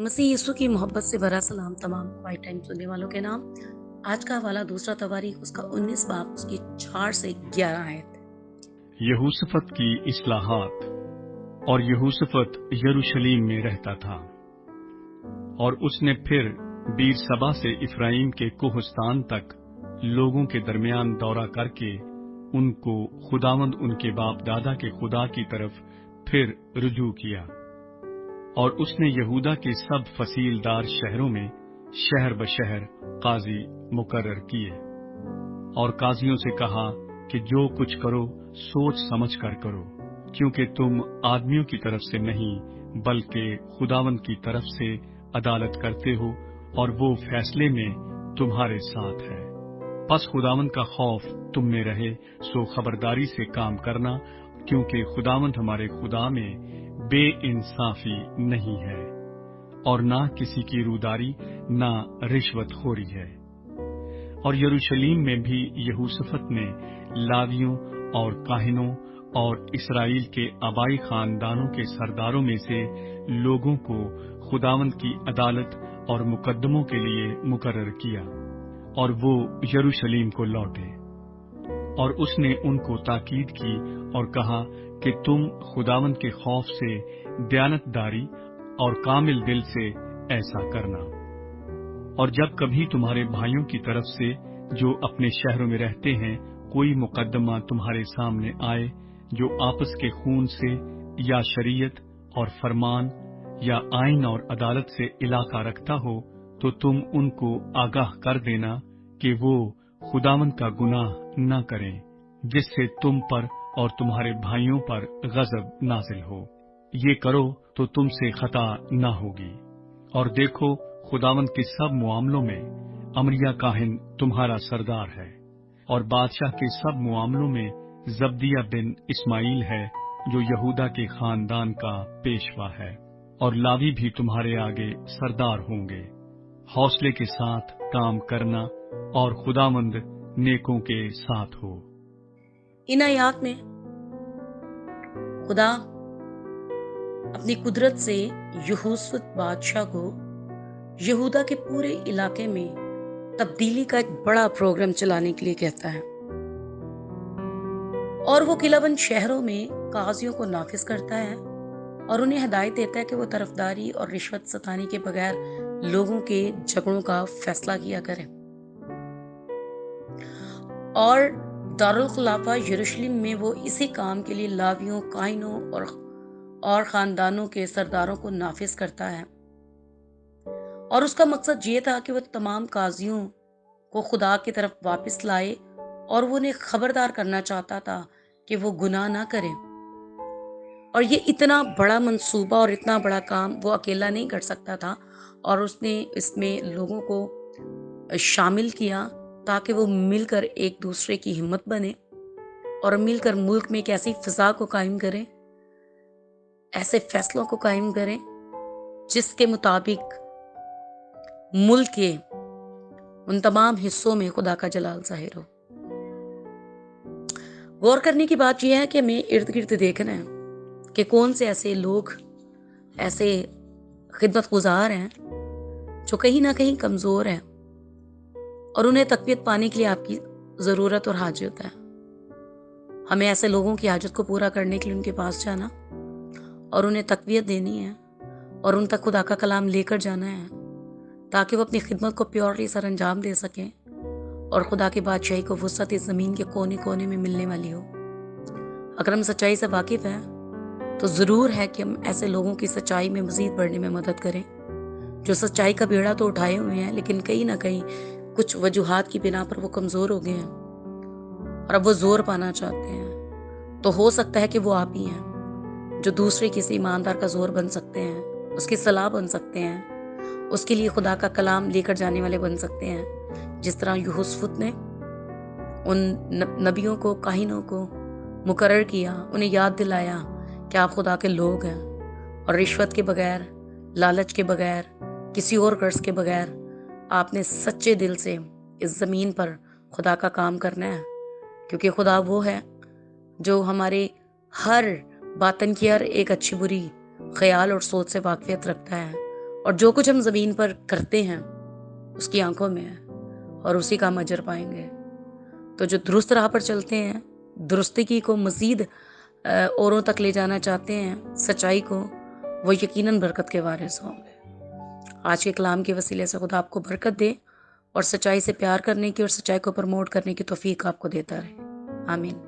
मसीह यीशु की मोहब्बत से भरा सलाम तमाम क्वाइट टाइम सुनने वालों के नाम। आज का हवाला दूसरा तवारीख उसका 19 बाब उसकी 4 से 11 आयत। यहूसफत की इस्लाहात। और यहूसफत यरूशलेम में रहता था, और उसने फिर बीरसबा से इफ्राइम के कोहस्तान तक लोगों के दरमियान दौरा करके उनको खुदावंद उनके बाप दादा के खुदा की तरफ फिर रुजू किया। और उसने यहूदा के सब फसीलदार शहरों में शहर बशहर काजी मुकर्रर किए, और काजियों से कहा कि जो कुछ करो सोच समझ कर करो, क्योंकि तुम आदमियों की तरफ से नहीं बल्कि खुदावंद की तरफ से अदालत करते हो, और वो फैसले में तुम्हारे साथ है। बस खुदावंद का खौफ तुम में रहे, सो खबरदारी से काम करना, क्योंकि खुदावंद हमारे खुदा में बेइंसाफी नहीं है, और ना किसी की रूदारी ना रिश्वतखोरी है। और यरूशलेम में भी यहूसफत ने लावियों और काहिनों और इसराइल के आबाई खानदानों के सरदारों में से लोगों को खुदावंद की अदालत और मुकद्दमों के लिए मुकर्रर किया, और वो यरूशलेम को लौटे। और उसने उनको ताकीद की और कहा कि तुम खुदावंद के खौफ से दयानतदारी और कामिल दिल से ऐसा करना। और जब कभी तुम्हारे भाइयों की तरफ से जो अपने शहरों में रहते हैं कोई मुकदमा तुम्हारे सामने आए, जो आपस के खून से या शरीयत और फरमान या आइन और अदालत से इलाका रखता हो, तो तुम उनको आगाह कर देना कि वो खुदावंद का गुनाह न करें, जिससे तुम पर और तुम्हारे भाइयों पर गजब नाजिल हो। ये करो तो तुमसे खता न होगी। और देखो, खुदावंद के सब मामलों में अमरिया काहिन तुम्हारा सरदार है, और बादशाह के सब मामलों में जब्दिया बिन इस्माइल है, जो यहूदा के खानदान का पेशवा है। और लावी भी तुम्हारे आगे सरदार होंगे। हौसले के साथ काम करना, और खुदावंद नेकों के साथ हो। इन आयात में खुदा अपनी कुदरत से यहोशू बादशाह को यहूदा के पूरे इलाके में तब्दीली का एक बड़ा प्रोग्राम चलाने के लिए कहता है, और वो किलाबंद शहरों में काजियों को नाफिज करता है और उन्हें हिदायत देता है कि वो तरफदारी और रिश्वत सताने के बगैर लोगों के झगड़ों का फैसला किया करें। और दारुल खुलाफा यरूशलेम में वो इसी काम के लिए लावियों, काहिनों और खानदानों के सरदारों को नाफिज करता है। और उसका मकसद ये था कि वो तमाम काजियों को खुदा की तरफ वापस लाए, और वो उन्हें खबरदार करना चाहता था कि वो गुनाह ना करें। और ये इतना बड़ा मंसूबा और इतना बड़ा काम वो अकेला नहीं कर सकता था, और उसने इसमें लोगों को शामिल किया ताकि वो मिलकर एक दूसरे की हिम्मत बने और मिलकर मुल्क में एक ऐसी फिजा को कायम करें, ऐसे फैसलों को कायम करें जिसके मुताबिक मुल्क के उन तमाम हिस्सों में खुदा का जलाल जाहिर हो। गौर करने की बात यह है कि हमें इर्द गिर्द देखना है कि कौन से ऐसे लोग, ऐसे खिदमत गुजार हैं जो कहीं ना कहीं कमजोर हैं, और उन्हें तकवीत पाने के लिए आपकी जरूरत और हाजत है। हमें ऐसे लोगों की हाजत को पूरा करने के लिए उनके पास जाना और उन्हें तकवीत देनी है, और उन तक खुदा का कलाम लेकर जाना है ताकि वो अपनी खिदमत को प्योरली सर अंजाम दे सकें, और खुदा की बादशाही को वुसअत इस जमीन के कोने कोने में मिलने वाली हो। अगर हम सच्चाई से वाकिफ हैं तो जरूर है कि हम ऐसे लोगों की सच्चाई में मजीद बढ़ने में मदद करें, जो सच्चाई का बेड़ा तो उठाए हुए हैं, लेकिन कहीं ना कहीं कुछ वजूहात की बिना पर वो कमजोर हो गए हैं और अब वो जोर पाना चाहते हैं। तो हो सकता है कि वो आप ही हैं जो दूसरे किसी ईमानदार का जोर बन सकते हैं, उसकी सलाह बन सकते हैं, उसके लिए खुदा का कलाम लेकर जाने वाले बन सकते हैं। जिस तरह यहोशू ने उन नबियों को, काहिनों को मुकर्रर किया, उन्हें याद दिलाया कि आप खुदा के लोग हैं, और रिश्वत के बगैर, लालच के बगैर, किसी और गर्ज के बगैर आपने सच्चे दिल से इस जमीन पर खुदा का काम करना है, क्योंकि खुदा वो है जो हमारे हर बातन की हर एक अच्छी बुरी ख्याल और सोच से वाकफियत रखता है, اور جو کچھ ہم زمین پر کرتے ہیں اس کی آنکھوں میں ہے، اور اسی کا ہم اجر پائیں گے۔ تو جو درست راہ پر چلتے ہیں، درستگی کو مزید اوروں تک لے جانا چاہتے ہیں، سچائی کو، وہ یقیناً برکت کے وارث ہوں گے۔ آج کے کلام کے وسیلے سے خدا آپ کو برکت دے اور سچائی سے پیار کرنے کی اور سچائی کو پروموٹ کرنے کی توفیق آپ کو دیتا رہے۔ آمین۔